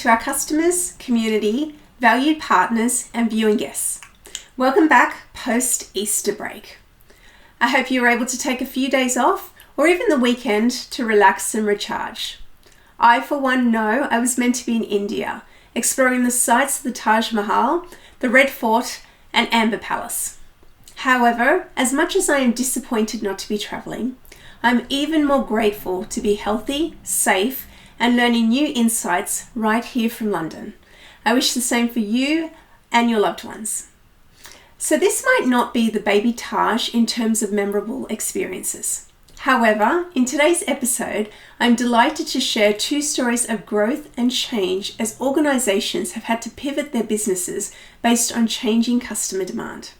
to our customers, community, valued partners, and viewing guests. Welcome back post-Easter break. I hope you were able to take a few days off or even the weekend to relax and recharge. I, for one, know I was meant to be in India, exploring the sights of the Taj Mahal, the Red Fort, and Amber Palace. However, as much as I am disappointed not to be travelling, I'm even more grateful to be healthy, safe, and learning new insights right here from London. I wish the same for you and your loved ones. So this might not be the baby Taj in terms of memorable experiences. However, in today's episode, I'm delighted to share two stories of growth and change as organisations have had to pivot their businesses based on changing customer demand.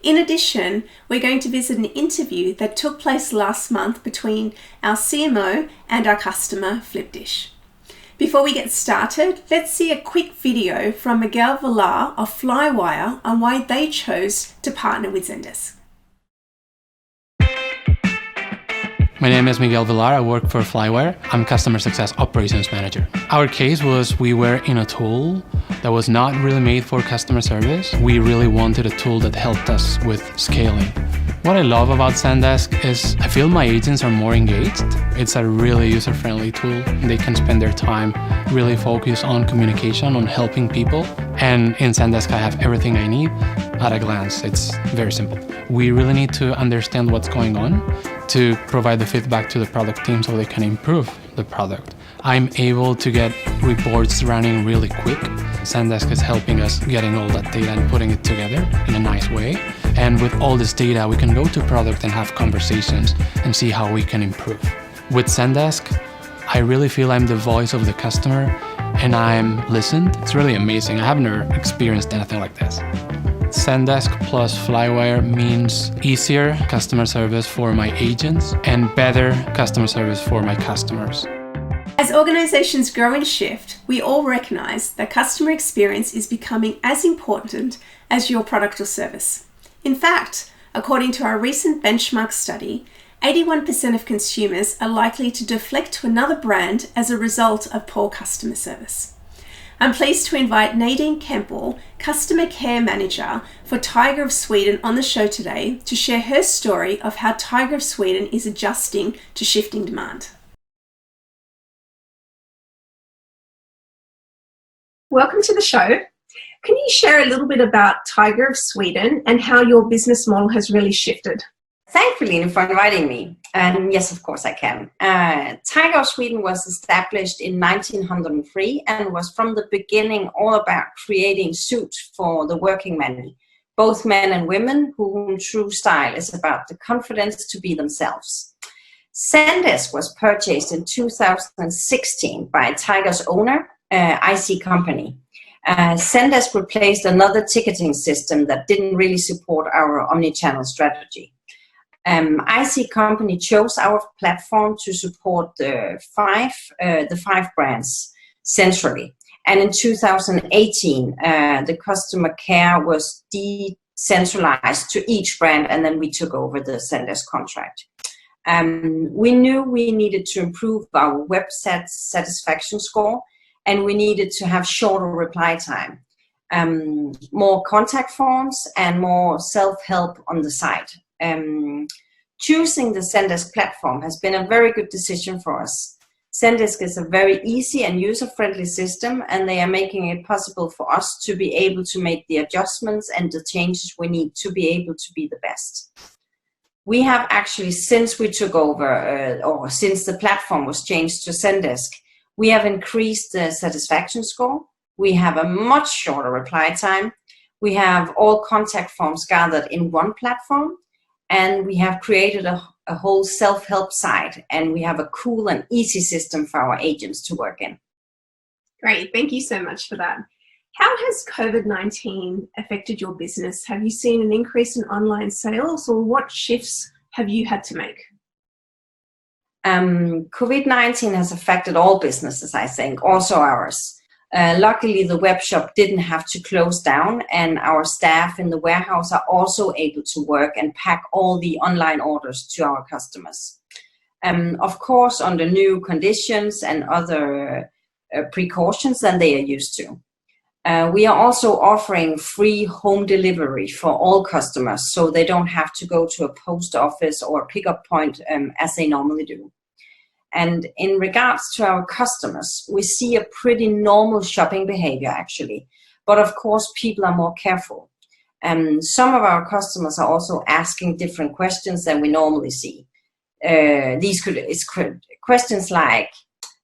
In addition, we're going to visit an interview that took place last month between our CMO and our customer, Flipdish. Before we get started, let's see a quick video from Miguel Villar of Flywire on why they chose to partner with Zendesk. My name is Miguel Villar. I work for Flywire. I'm Customer Success Operations Manager. Our case was we were in a tool that was not really made for customer service. We really wanted a tool that helped us with scaling. What I love about Zendesk is I feel my agents are more engaged. It's a really user-friendly tool. They can spend their time really focused on communication, on helping people. And in Zendesk, I have everything I need at a glance. It's very simple. We really need to understand what's going on to provide the feedback to the product team so they can improve the product. I'm able to get reports running really quick. Zendesk is helping us getting all that data and putting it together in a nice way. And with all this data, we can go to product and have conversations and see how we can improve. With Zendesk, I really feel I'm the voice of the customer and I'm listened. It's really amazing. I have never experienced anything like this. Zendesk plus Flywire means easier customer service for my agents and better customer service for my customers. As organizations grow and shift, we all recognize that customer experience is becoming as important as your product or service. In fact, according to our recent benchmark study, 81% of consumers are likely to deflect to another brand as a result of poor customer service. I'm pleased to invite Nadin Kempel, Customer Care Manager for Tiger of Sweden, on the show today to share her story of how Tiger of Sweden is adjusting to shifting demand. Welcome to the show. Can you share a little bit about Tiger of Sweden and how your business model has really shifted? Thanks, Prelini, for inviting me. And yes, of course I can. Tiger of Sweden was established in 1903 and was from the beginning all about creating suits for the working man, both men and women, whom true style is about the confidence to be themselves. Zendesk was purchased in 2016 by Tiger's owner, IC Company. Zendesk replaced another ticketing system that didn't really support our omnichannel strategy. IC Company chose our platform to support the five brands centrally. And in 2018, the customer care was decentralized to each brand, and then we took over the Zendesk contract. We knew we needed to improve our website satisfaction score, and we needed to have shorter reply time, more contact forms, and more self-help on the site. Choosing the Zendesk platform has been a very good decision for us. Zendesk is a very easy and user-friendly system, and they are making it possible for us to be able to make the adjustments and the changes we need to be able to be the best. We have actually, since we took over, or since the platform was changed to Zendesk, we have increased the satisfaction score. We have a much shorter reply time. We have all contact forms gathered in one platform, and we have created a whole self-help site, and we have a cool and easy system for our agents to work in. Great, thank you so much for that. How has COVID-19 affected your business? Have you seen an increase in online sales, or what shifts have you had to make? COVID-19 has affected all businesses, I think, also ours. Luckily, the web shop didn't have to close down, and our staff in the warehouse are also able to work and pack all the online orders to our customers. Of course, under new conditions and other precautions than they are used to. We are also offering free home delivery for all customers, so they don't have to go to a post office or a pickup point as they normally do. And in regards to our customers, we see a pretty normal shopping behavior actually, but of course people are more careful. And some of our customers are also asking different questions than we normally see. These questions like,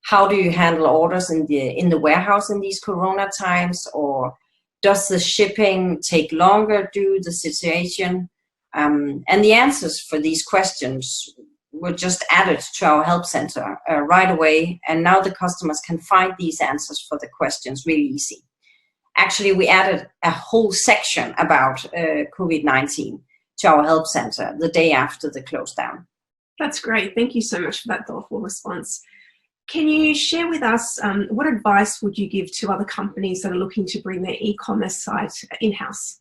how do you handle orders in the warehouse in these corona times? Or does the shipping take longer due to the situation? And the answers for these questions were just added to our help center right away. And now the customers can find these answers for the questions really easy. Actually, we added a whole section about COVID-19 to our help center the day after the close down. That's great. Thank you so much for that thoughtful response. Can you share with us what advice would you give to other companies that are looking to bring their e-commerce site in-house?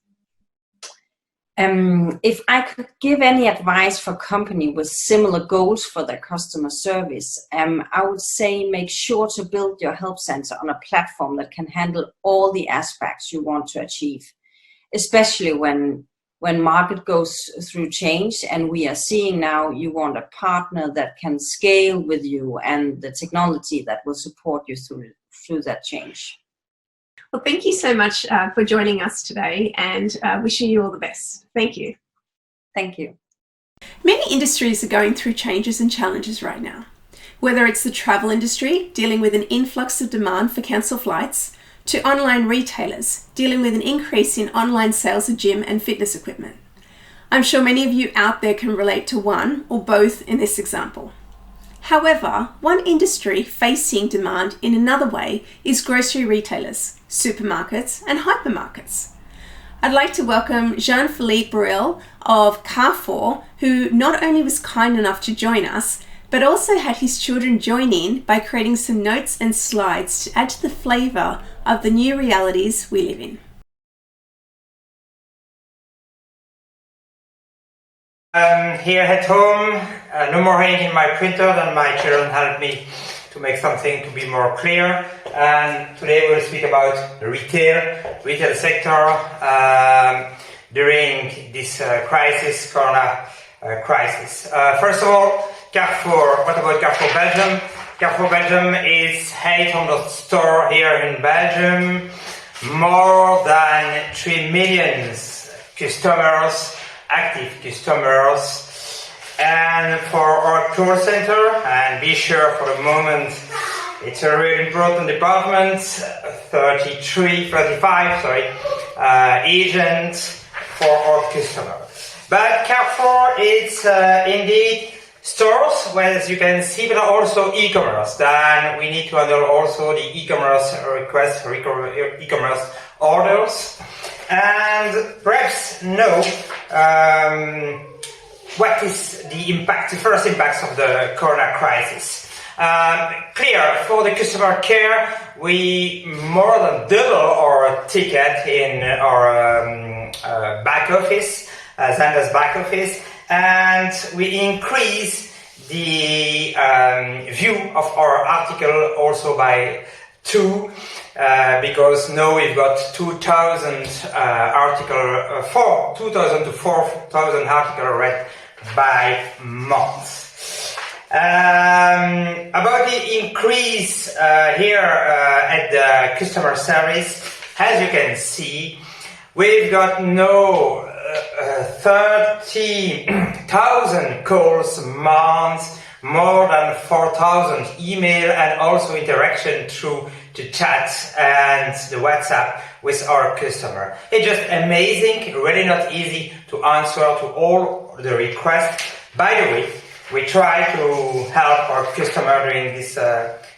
If I could give any advice for a company with similar goals for their customer service, I would say make sure to build your help center on a platform that can handle all the aspects you want to achieve, especially when market goes through change, and we are seeing now you want a partner that can scale with you and the technology that will support you through that change. Well, thank you so much for joining us today, and wishing you all the best. Thank you. Thank you. Many industries are going through changes and challenges right now. Whether it's the travel industry dealing with an influx of demand for cancelled flights, to online retailers dealing with an increase in online sales of gym and fitness equipment. I'm sure many of you out there can relate to one or both in this example. However, one industry facing demand in another way is grocery retailers, supermarkets and hypermarkets. I'd like to welcome Jean-Philippe Blerot of Carrefour, who not only was kind enough to join us, but also had his children join in by creating some notes and slides to add to the flavour of the new realities we live in. Here at home, no more ink in my printer, than my children helped me to make something to be more clear. And today we'll speak about the retail sector during this corona crisis. First of all, Carrefour. What about Carrefour Belgium? Carrefour Belgium is 800 stores here in Belgium, more than 3 million customers, active customers. And for our call center, and be sure for the moment, it's a really important department, 35 agents for our customers. But Carrefour is indeed stores, well, as you can see, but also e-commerce. Then we need to handle also the e-commerce requests for e-commerce orders. And perhaps know what is the impact, the first impacts of the corona crisis. Clear, for the customer care, we more than double our ticket in our back office, Zendesk back office, and we increase the view of our article also by 2, because now we've got 2,000 2,000 to 4,000 articles read by month. About the increase here at the customer service, as you can see, we've got now 30,000 calls a month, more than 4,000 email, and also interaction through the chat and the WhatsApp with our customer. It's just amazing, really not easy to answer to all the requests. By the way, we try to help our customer during this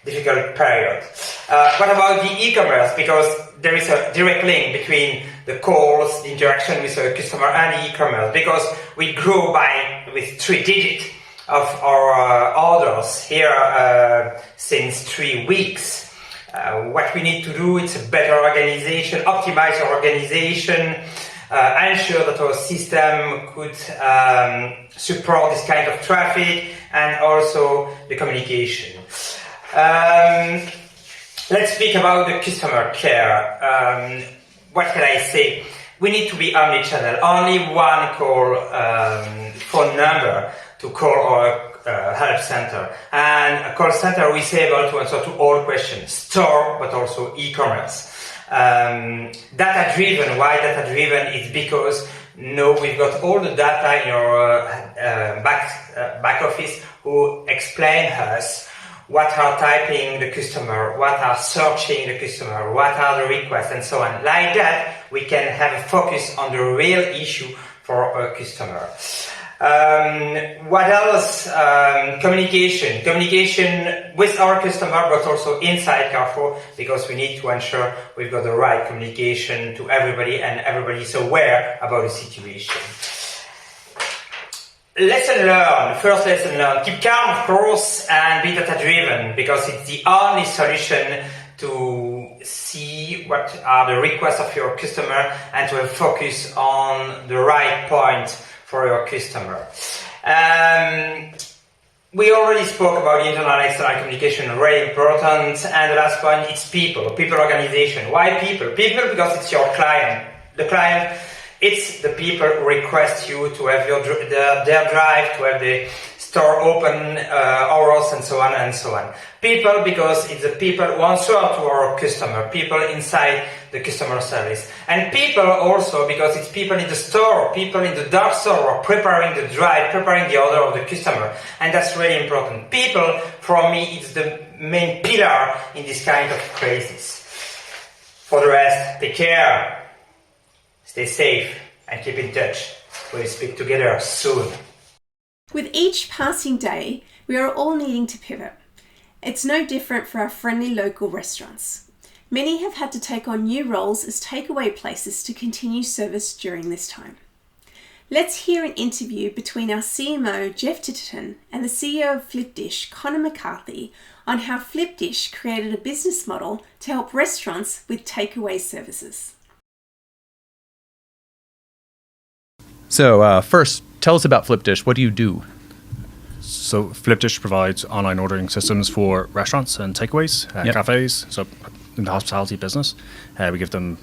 difficult period. What about the e-commerce? Because there is a direct link between the calls, the interaction with the customer and the e-commerce, because we grow with 3 digits of our orders here since 3 weeks. What we need to do is a better organization, optimize our organization, ensure that our system could support this kind of traffic, and also the communication. Let's speak about the customer care. What can I say? We need to be omnichannel. Only one phone number to call our help center. And a call center is able to answer to all questions, store, but also e-commerce. Data-driven. Why data-driven? It's because we've got all the data in our back office who explain us what are typing the customer, what are searching the customer, what are the requests, and so on. Like that, we can have a focus on the real issue for our customer. What else? Communication. Communication with our customer, but also inside Carrefour, because we need to ensure we've got the right communication to everybody and everybody is aware about the situation. Lesson learned. First lesson learned. Keep calm, of course, and be data-driven, because it's the only solution to see what are the requests of your customer and to have focus on the right point for your customer. We already spoke about the internal and external communication, very important. And the last point, it's people organization. Why people? People, because it's your client. The client, it's the people who request you to have their drive, to have the store open hours, and so on and so on. People, because it's the people who answer to our customer, people inside the customer service. And people also because it's people in the store, people in the dark store who are preparing the drive, preparing the order of the customer. And that's really important. People, for me, is the main pillar in this kind of crisis. For the rest, take care. Stay safe and keep in touch. We'll speak together soon. With each passing day, we are all needing to pivot. It's no different for our friendly local restaurants. Many have had to take on new roles as takeaway places to continue service during this time. Let's hear an interview between our CMO, Jeff Titterton, and the CEO of Flipdish, Conor McCarthy, on how Flipdish created a business model to help restaurants with takeaway services. So first, tell us about Flipdish. What do you do? So Flipdish provides online ordering systems for restaurants and takeaways, cafes, so in the hospitality business. We give them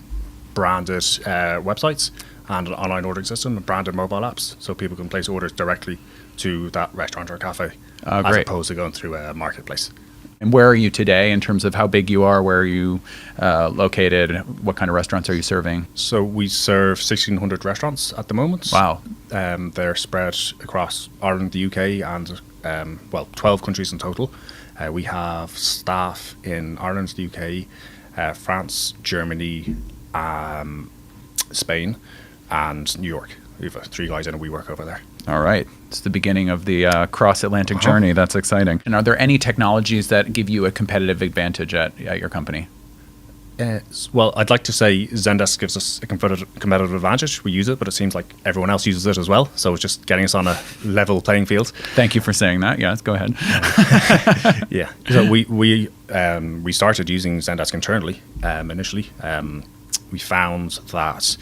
branded websites and an online ordering system and branded mobile apps, so people can place orders directly to that restaurant or cafe, as opposed to going through a marketplace. And where are you today in terms of how big you are? Where are you located? What kind of restaurants are you serving? So we serve 1,600 restaurants at the moment. Wow. They're spread across Ireland, the UK, and 12 countries in total. We have staff in Ireland, the UK, France, Germany, Spain, and New York. We have 3 guys in and we work over there. All right. It's the beginning of the cross-Atlantic journey. That's exciting. And are there any technologies that give you a competitive advantage at your company? Well, I'd like to say Zendesk gives us a competitive advantage. We use it, but it seems like everyone else uses it as well. So it's just getting us on a level playing field. Thank you for saying that. Yes, go ahead. Yeah. So we started using Zendesk internally initially. We found that...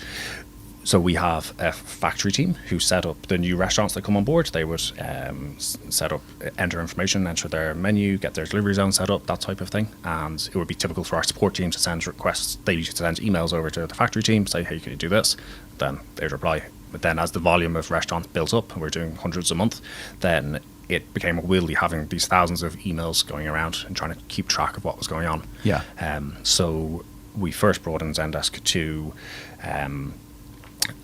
So we have a factory team who set up the new restaurants that come on board. They would set up, enter information, enter their menu, get their delivery zone set up, that type of thing. And it would be typical for our support team to send requests. They used to send emails over to the factory team, say, hey, can you do this? Then they'd reply. But then as the volume of restaurants built up, and we're doing hundreds a month, then it became unwieldy having these thousands of emails going around and trying to keep track of what was going on. Yeah. So we first brought in Zendesk to...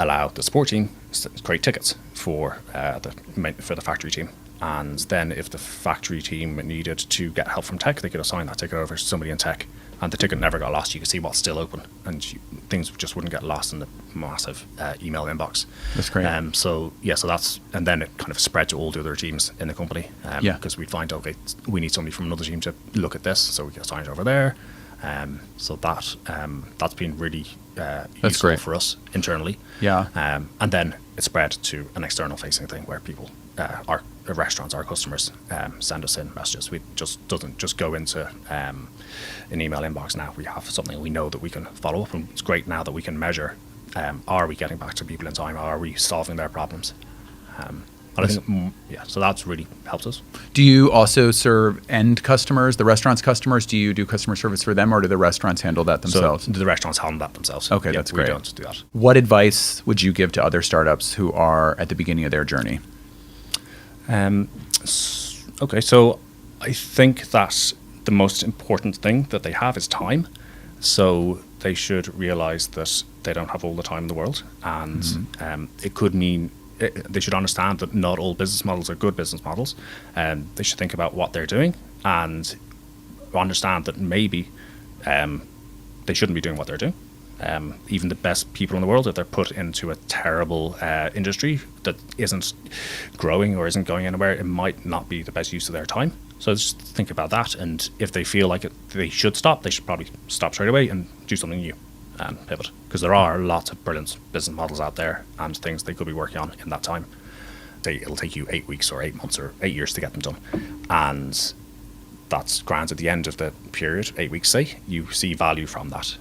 allow the support team to create tickets for the factory team, and then if the factory team needed to get help from tech, they could assign that ticket over to somebody in tech, and the ticket never got lost. You could see what's still open, and things just wouldn't get lost in the massive email inbox. That's great. So that's, and then it kind of spread to all the other teams in the company. Because we'd find, okay, we need somebody from another team to look at this, so we get assigned over there. So that's been really useful great for us internally. Yeah. And then it spread to an external facing thing where people, our restaurants, our customers, send us in messages. We doesn't just go into an email inbox now. We have something we know that we can follow up, and it's great now that we can measure, are we getting back to people in time? Are we solving their problems? So that's really helps us. Do you also serve end customers, the restaurant's customers? Do you do customer service for them, or do the restaurants handle that themselves? So the restaurants handle that themselves. Okay, that's great. We don't do that. What advice would you give to other startups who are at the beginning of their journey? Okay, so I think that the most important thing that they have is time. So they should realize that they don't have all the time in the world, and it could mean they should understand that not all business models are good business models. They should think about what they're doing and understand that maybe they shouldn't be doing what they're doing. Even the best people in the world, if they're put into a terrible industry that isn't growing or isn't going anywhere, it might not be the best use of their time. So just think about that, and if they feel like they should stop, they should probably stop straight away and do something new and pivot, because there are lots of brilliant business models out there and things they could be working on in that time. It'll take you 8 weeks or 8 months or 8 years to get them done, and that's grand. At the end of the period, 8 weeks say, you see value from that.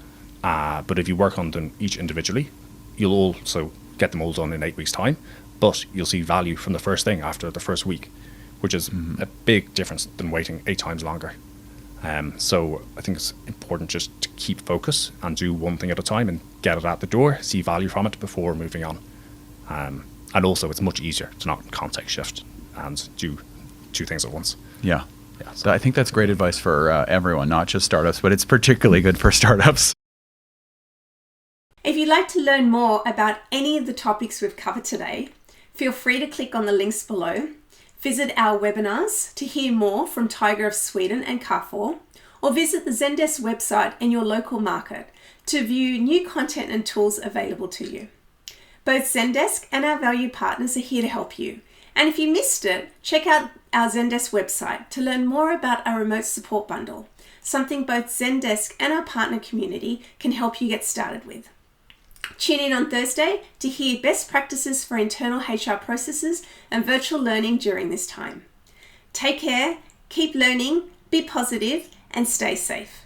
But if you work on them each individually, you'll also get them all done in 8 weeks time, but you'll see value from the first thing after the first week, which is a big difference than waiting 8 times longer. So I think it's important just to keep focus and do one thing at a time and get it out the door, see value from it before moving on. And also it's much easier to not context shift and do 2 things at once. Yeah. So I think that's great advice for everyone, not just startups, but it's particularly good for startups. If you'd like to learn more about any of the topics we've covered today, feel free to click on the links below. Visit our webinars to hear more from Tiger of Sweden and Carrefour, or visit the Zendesk website in your local market to view new content and tools available to you. Both Zendesk and our valued partners are here to help you. And if you missed it, check out our Zendesk website to learn more about our remote support bundle, something both Zendesk and our partner community can help you get started with. Tune in on Thursday to hear best practices for internal HR processes and virtual learning during this time. Take care, keep learning, be positive, and stay safe.